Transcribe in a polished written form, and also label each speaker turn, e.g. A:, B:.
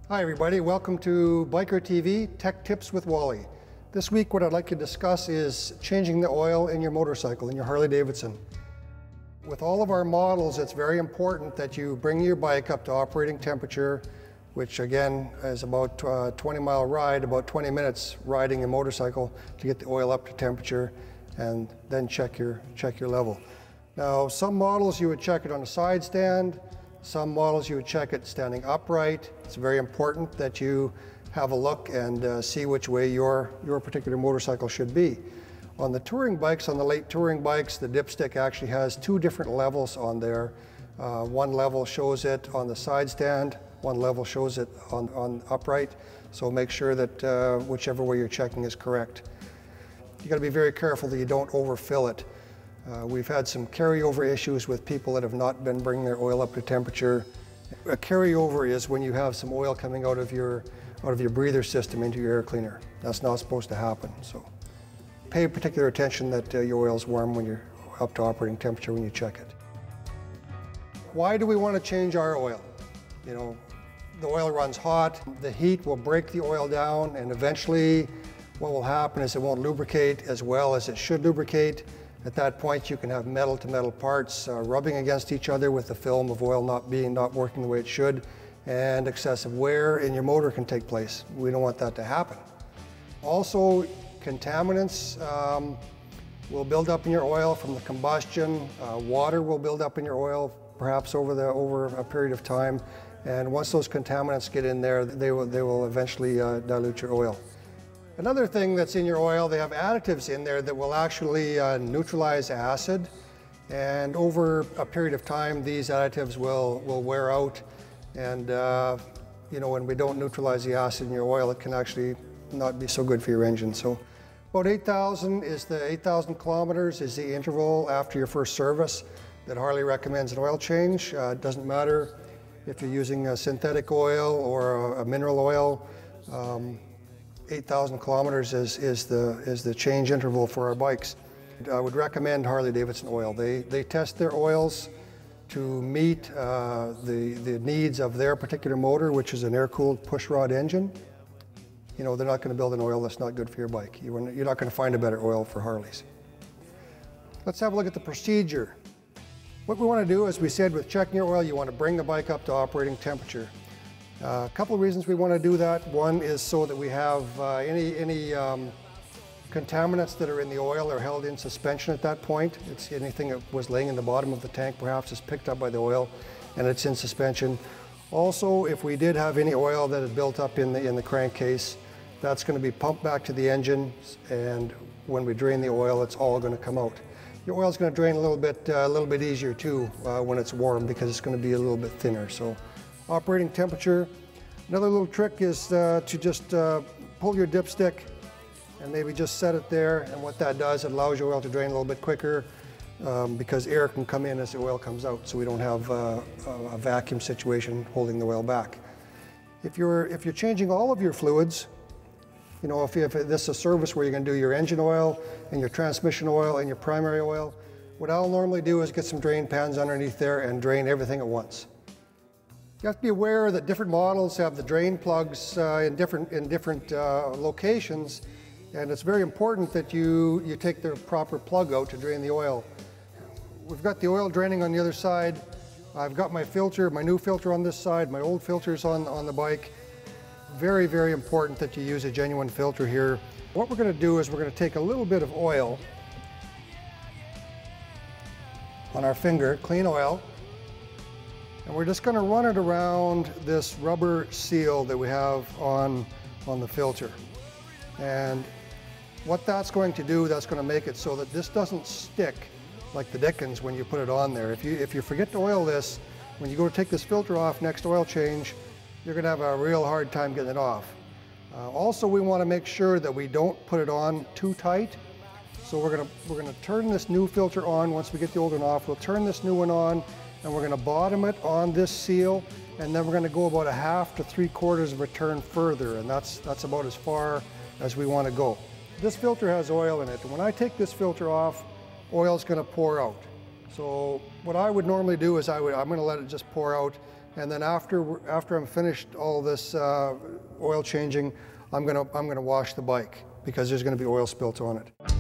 A: Hi everybody, welcome to Biker TV Tech Tips with Wally. This week what I'd like to discuss is changing the oil in your motorcycle, in your Harley Davidson. With all of our models, it's very important that you bring your bike up to operating temperature, which again is about a 20-mile ride, about 20 minutes riding your motorcycle to get the oil up to temperature and then check your level. Now, some models you would check it on a side stand. Some models you would check it standing upright. It's very important that you have a look and see which way your particular motorcycle should be. On the touring bikes, on the late touring bikes, the dipstick actually has two different levels on there. One level shows it on the side stand, one level shows it on upright. So make sure that whichever way you're checking is correct. You got to be very careful that you don't overfill it. We've had some carryover issues with people that have not been bringing their oil up to temperature. A carryover is when you have some oil coming out of your breather system into your air cleaner. That's not supposed to happen. So pay particular attention that your oil is warm when you're up to operating temperature when you check it. Why do we want to change our oil? You know, the oil runs hot, the heat will break the oil down, and eventually what will happen is it won't lubricate as well as it should lubricate. At that point, you can have metal-to-metal parts rubbing against each other with the film of oil not working the way it should, and excessive wear in your motor can take place. We don't want that to happen. Also, contaminants will build up in your oil from the combustion. Water will build up in your oil, perhaps over a period of time. And once those contaminants get in there, they will eventually dilute your oil. Another thing that's in your oil, they have additives in there that will actually neutralize acid, and over a period of time these additives will wear out, and you know, when we don't neutralize the acid in your oil, it can actually not be so good for your engine. So about 8,000 kilometers is the interval after your first service that Harley recommends an oil change. It doesn't matter if you're using a synthetic oil or a mineral oil. 8,000 kilometers is the change interval for our bikes. I would recommend Harley Davidson oil. They test their oils to meet the needs of their particular motor, which is an air-cooled pushrod engine. You know, they're not going to build an oil that's not good for your bike. You're not going to find a better oil for Harleys. Let's have a look at the procedure. What we want to do, as we said, with checking your oil, you want to bring the bike up to operating temperature. A couple of reasons we want to do that. One is so that we have any contaminants that are in the oil are held in suspension at that point. It's anything that was laying in the bottom of the tank perhaps is picked up by the oil and it's in suspension. Also, if we did have any oil that had built up in the crankcase, that's going to be pumped back to the engine, and when we drain the oil, it's all going to come out. Your oil is going to drain a little bit easier too when it's warm, because it's going to be a little bit thinner. So, operating temperature. Another little trick is to just pull your dipstick and maybe just set it there, and what that does, it allows your oil to drain a little bit quicker because air can come in as the oil comes out, so we don't have a vacuum situation holding the oil back. If you're changing all of your fluids, you know, if this is a service where you're going to do your engine oil and your transmission oil and your primary oil, what I'll normally do is get some drain pans underneath there and drain everything at once. You have to be aware that different models have the drain plugs in different locations, and it's very important that you take the proper plug out to drain the oil. We've got the oil draining on the other side. I've got my filter, my new filter on this side, my old filter's on the bike. Very, very important that you use a genuine filter here. What we're going to do is we're going to take a little bit of oil on our finger, clean oil, and we're just going to run it around this rubber seal that we have on the filter. And what that's going to do, that's going to make it so that this doesn't stick like the dickens when you put it on there. If you forget to oil this, when you go to take this filter off next oil change, you're going to have a real hard time getting it off. Also, we want to make sure that we don't put it on too tight. So we're going to turn this new filter on. Once we get the old one off, we'll turn this new one on, and we're going to bottom it on this seal, and then we're going to go about 1/2 to 3/4 of a turn further, and that's about as far as we want to go. This filter has oil in it, and when I take this filter off, oil is going to pour out. So what I would normally do is I'm going to let it just pour out And then after I'm finished all this oil changing, I'm gonna wash the bike because there's gonna be oil spilt on it.